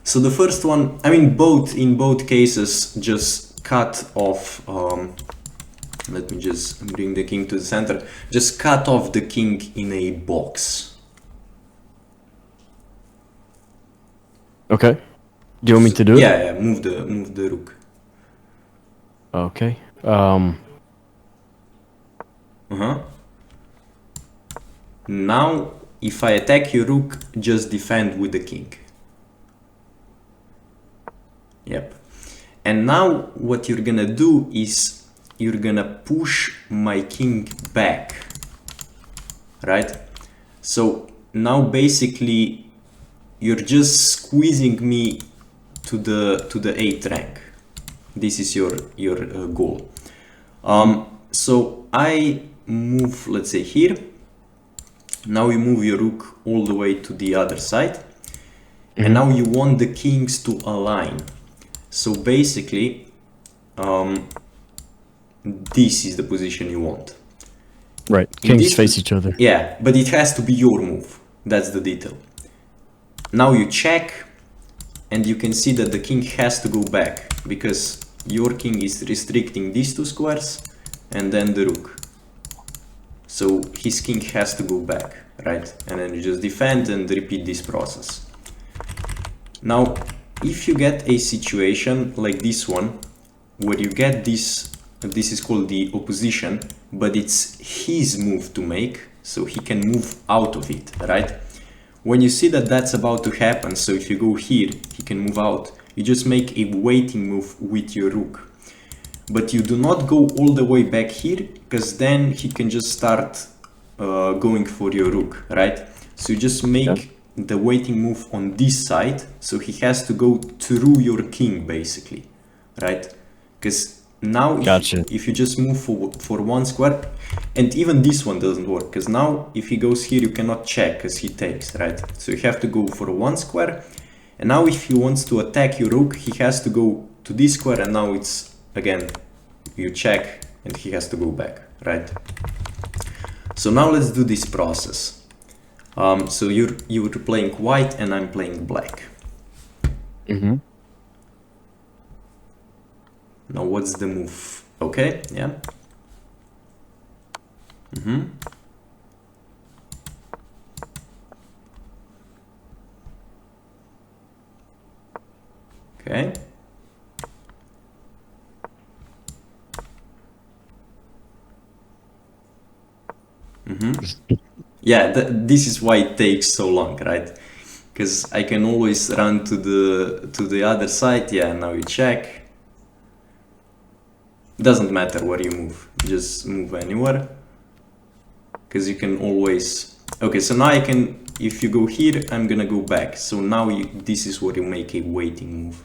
So the first one, I mean, in both cases, just cut off. Let me just bring the king to the center. Just cut off the king in a box. Okay. Do you want me to do it? Yeah, move the rook. Okay. Now, if I attack your rook, just defend with the king. Yep. And now what you're gonna do is you're gonna push my king back, right? So now basically you're just squeezing me to the 8th rank. This is your goal. So I move, let's say here. Now you move your rook all the way to the other side, and now you want the kings to align. So basically, this is the position you want. Right, kings face each other. Yeah, but it has to be your move. That's the detail. Now you check, and you can see that the king has to go back, because your king is restricting these two squares, and then the rook. So his king has to go back, right? And then you just defend and repeat this process. Now, if you get a situation like this one, where you get this is called the opposition, but it's his move to make, so he can move out of it, right? When you see that that's about to happen, so if you go here, he can move out, you just make a waiting move with your rook. But you do not go all the way back here, because then he can just start going for your rook, right? So you just make the waiting move on this side, so he has to go through your king, basically, right? Because now if you just move for one square, and even this one doesn't work, because now if he goes here, you cannot check, because he takes, right? So you have to go for one square, and now if he wants to attack your rook, he has to go to this square, and now it's again, you check and he has to go back, right? So now let's do this process. So you're playing white and I'm playing black. Now what's the move? Okay, yeah. Okay. Yeah, this is why it takes so long, right? Because I can always run to the other side. Yeah, now you check. Doesn't matter where you move, just move anywhere. Because you can always... Okay, so now I can... If you go here, I'm gonna go back. So now this is where you make a waiting move.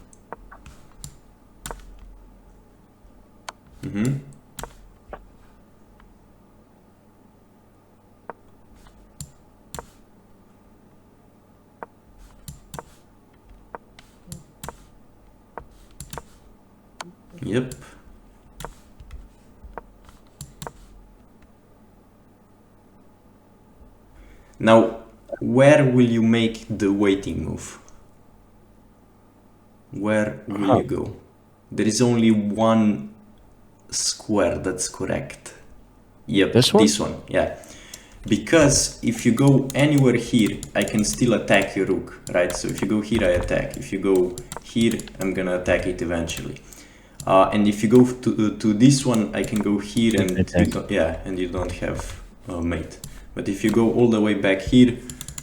Yep. Now, where will you make the waiting move? Where will you go? There is only one square that's correct. Yep, this one, yeah. Because if you go anywhere here, I can still attack your rook, right? So if you go here, I attack. If you go here, I'm gonna attack it eventually. And if you go to this one, I can go here and you don't have mate. But if you go all the way back here,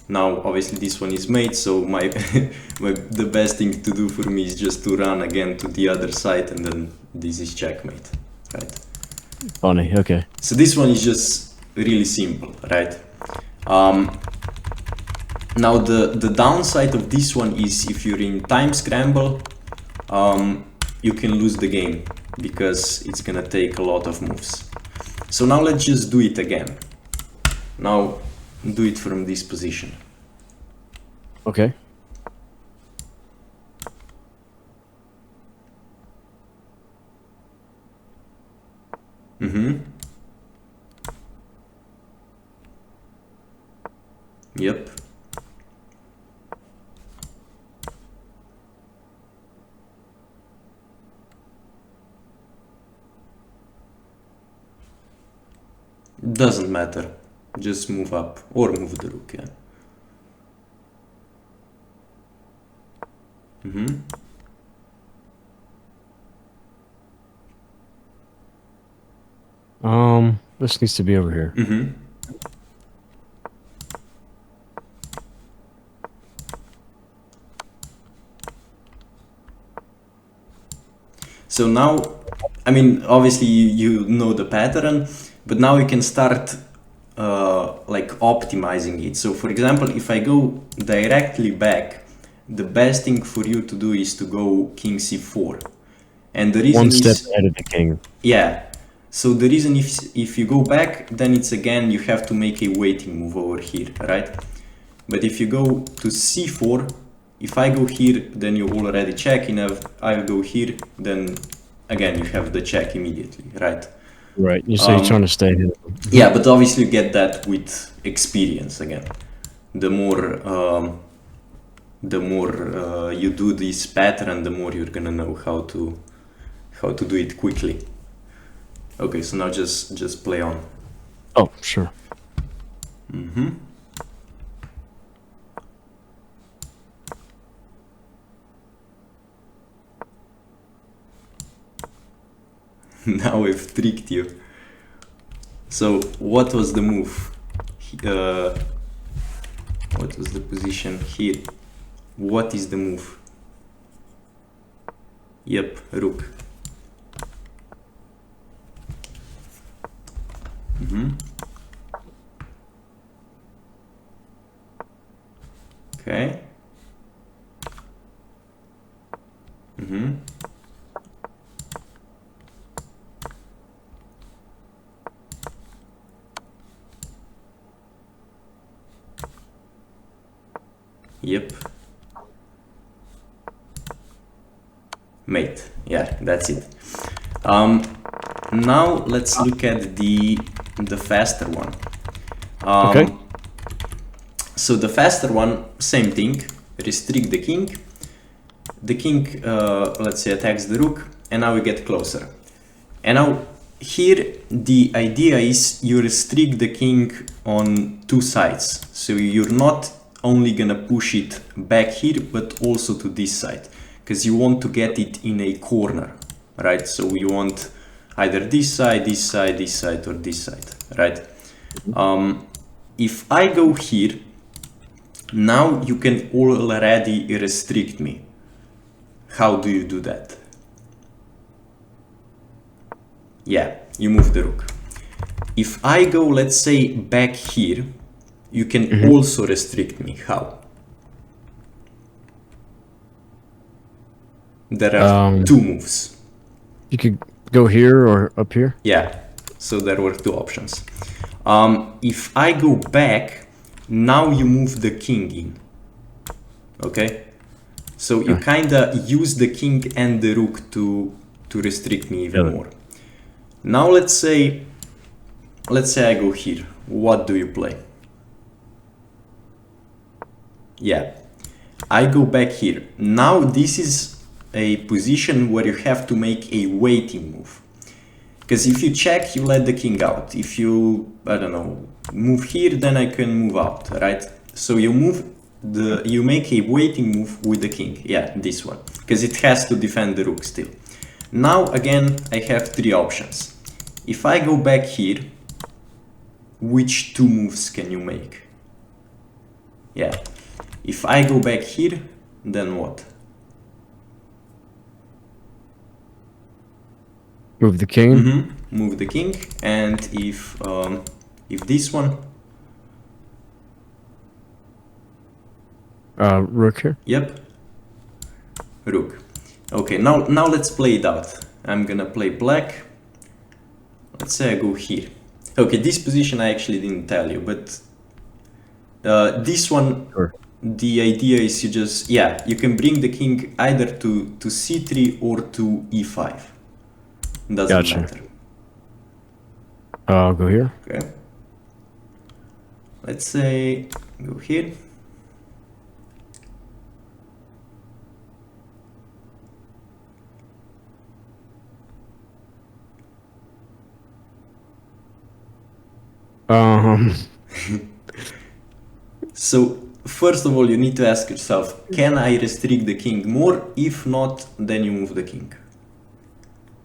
now obviously this one is mate, so the best thing to do for me is just to run again to the other side, and then this is checkmate, right? Funny, okay. So this one is just really simple, right? Now the downside of this one is if you're in time scramble, you can lose the game because it's gonna take a lot of moves. So now let's just do it again. Now do it from this position. Okay. Yep. Doesn't matter. Just move up or move the rook, yeah. This needs to be over here. So now, I mean, obviously you know the pattern, but now you can start like optimizing it. So for example, if I go directly back, the best thing for you to do is to go king c4. And the reason One step is, ahead of the king. yeah. So the reason if you go back, then it's again, you have to make a waiting move over here, right? But if you go to c4, if I go here, then you already check, and if I go here, then again, you have the check immediately, right? Right. You say you're trying to stay ahead of him. Yeah, but obviously you get that with experience again. The more you do this pattern, the more you're gonna know how to do it quickly. Okay, so now just play on. Oh, sure. Now I've tricked you. So what was the move? What was the position here? What is the move? Yep, rook. Okay. Yep. Mate. Yeah, that's it. Now let's look at the faster one. Okay. So the faster one, same thing. Restrict the king. The king, let's say, attacks the rook, and now we get closer. And now here the idea is you restrict the king on two sides. So you're not only gonna push it back here, but also to this side, because you want to get it in a corner, right? So you want either this side, this side, this side, or this side, right? If I go here, now you can already restrict me. How do you do that? Yeah, you move the rook. If I go, let's say, back here, you can also restrict me. How? There are two moves. You could go here or up here. Yeah, so there were two options. If I go back, now you move the king in. Okay? So you kinda use the king and the rook to restrict me even more. Now let's say I go here. What do you play? Yeah, I go back here. Now this is a position where you have to make a waiting move. Because if you check, you let the king out. If you, I don't know, move here, then I can move out, right? So you make a waiting move with the king. Yeah, this one. Because it has to defend the rook still. Now, again, I have three options. If I go back here, which two moves can you make? Yeah. If I go back here, then what? Move the king. Move the king. And if this one? Rook here. Yep. Rook. Okay, now let's play it out. I'm gonna play black. Let's say I go here. Okay, this position I actually didn't tell you, but this one, Sure. the idea is you can bring the king either to c3 or to e5. Doesn't matter. I'll go here. Okay. Let's say go here. Um, So first of all, you need to ask yourself, can I restrict the king more? If not, then you move the king.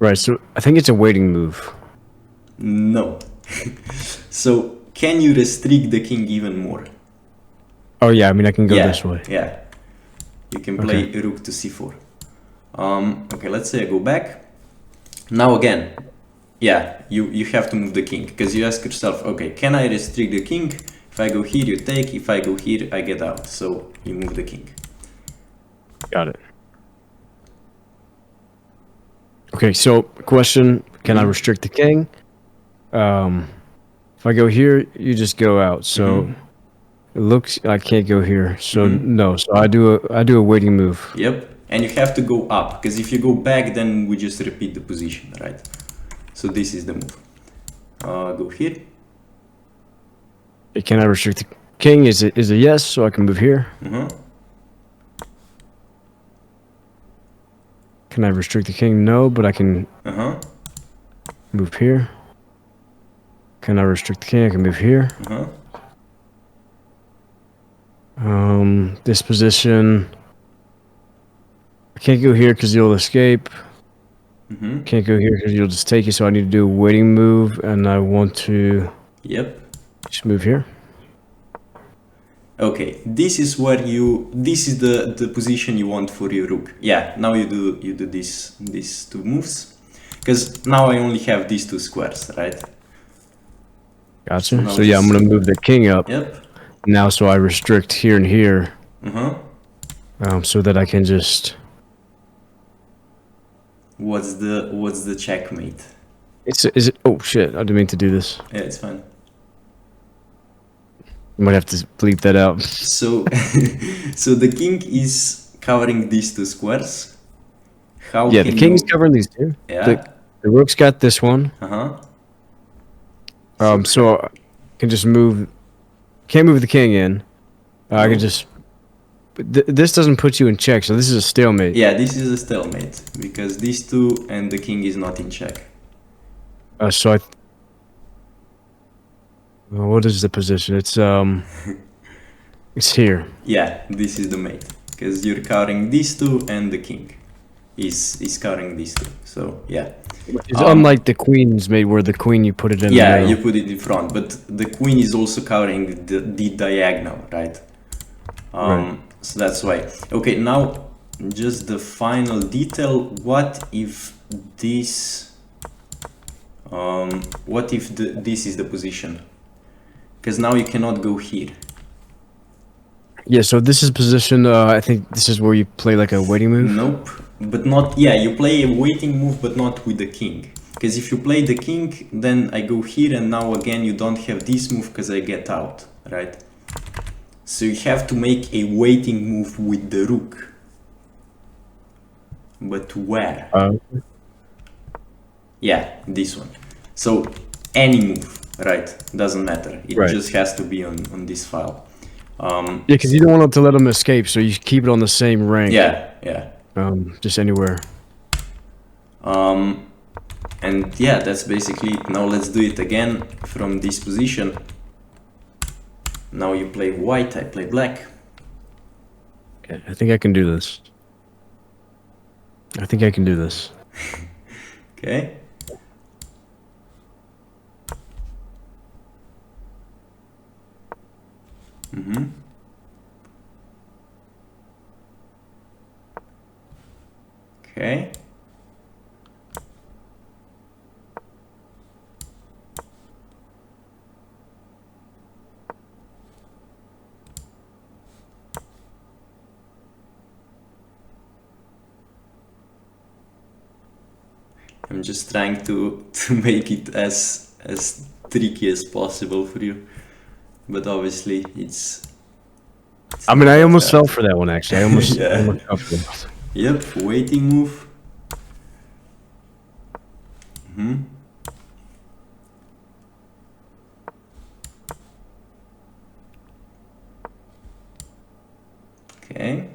right. So I think it's a waiting move. No. So can you restrict the king even more? Oh yeah, I mean I can go Yeah, this way. yeah. You can play Okay. rook to c4. Okay, let's say I go back. Now again, yeah, you have to move the king, because you ask yourself, okay, can I restrict the king? If I go here, you take. If I go here, I get out. So you move the king. Got it. Okay, so question, can I restrict the king? If I go here, you just go out. So it looks I can't go here. So no. So I do a waiting move. Yep, and you have to go up, because if you go back, then we just repeat the position, right? So this is the move. Go here. Can I restrict the king? Is a yes, so I can move here. Can I restrict the king? No, but I can move here. Can I restrict the king? I can move here. This position. I can't go here because you'll escape. Can't go here because you'll just take it. So I need to do a waiting move, and I want to. Yep. Just move here. Okay, this is where this is the position you want for your rook. Yeah, now you do these two moves, because now I only have these two squares, right? Gotcha. So yeah, I'm gonna move the king up. Yep. Now, so I restrict here and here. So that I can just. What's the checkmate? Is it? Oh shit! I didn't mean to do this. Yeah, it's fine. You might have to bleep that out. So, so the king is covering these two squares. How Yeah, can the king's you... covering these two. Yeah. The rook's got this one. So I can just move. Can't move the king in. I can just. This doesn't put you in check, so this is a stalemate. Yeah, this is a stalemate because these two and the king is not in check. So what is the position? It's it's here. Yeah, this is the mate because you're covering these two and the king is covering these two. So yeah, it's unlike the queen's mate where the queen you put it in. Yeah, the middle. you put it in front, but the queen is also covering the diagonal, right? Right. So that's why. Okay, now just the final detail. What if this? What if this is the position? Because now you cannot go here. Yeah, so this is position. I think this is where you play like a waiting move. Nope, but not. Yeah, you play a waiting move, but not with the king. Because if you play the king, then I go here, and now again you don't have this move because I get out, right? So you have to make a waiting move with the rook. But where? Yeah, this one. So any move, right? Doesn't matter. It just has to be on this file. Yeah, because you don't want to let them escape, so you keep it on the same rank. Yeah, yeah. Just anywhere. And yeah, that's basically it. Now let's do it again from this position. Now you play white, I play black. Okay, I think I can do this. I think I can do this. Okay. Okay. I'm just trying to make it as tricky as possible for you, but obviously it's I mean, I almost fell for that one actually. I almost, yeah. I almost fell for that. Yep, waiting move. Okay.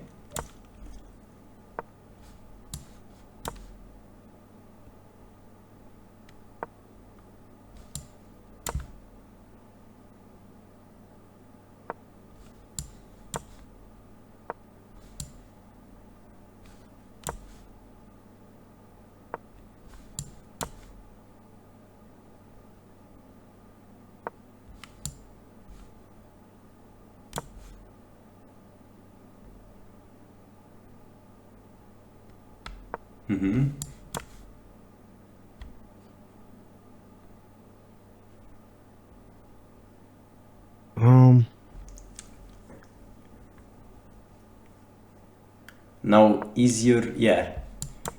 Mm-hmm. Now is your, yeah,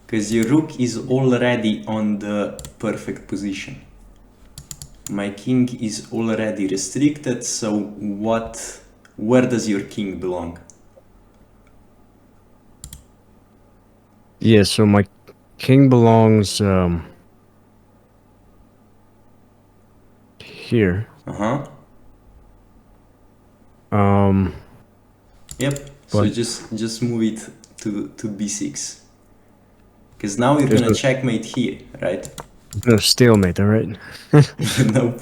because your rook is already on the perfect position. My king is already restricted, so where does your king belong? Yeah, so my king belongs here. Uh-huh. Yep. So But just move it to b6. Because now you're there's gonna no, checkmate here, right? no stalemate, all right? Nope.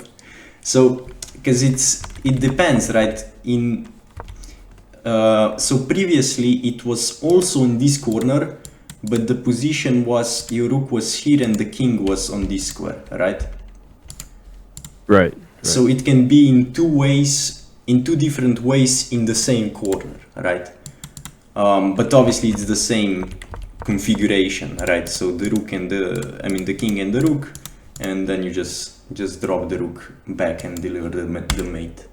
So, because it depends, right? So previously it was also in this corner, but the position was your rook was here and the king was on this square, right? Right. So it can be in two ways, in two different ways in the same corner, right? But obviously it's the same configuration, right? So the rook and the king and the rook, and then you just drop the rook back and deliver the mate.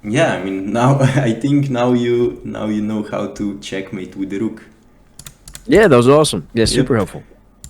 Yeah, I mean now I think now you know how to checkmate with the rook. Yeah, that was awesome. Yeah, super Yep. helpful.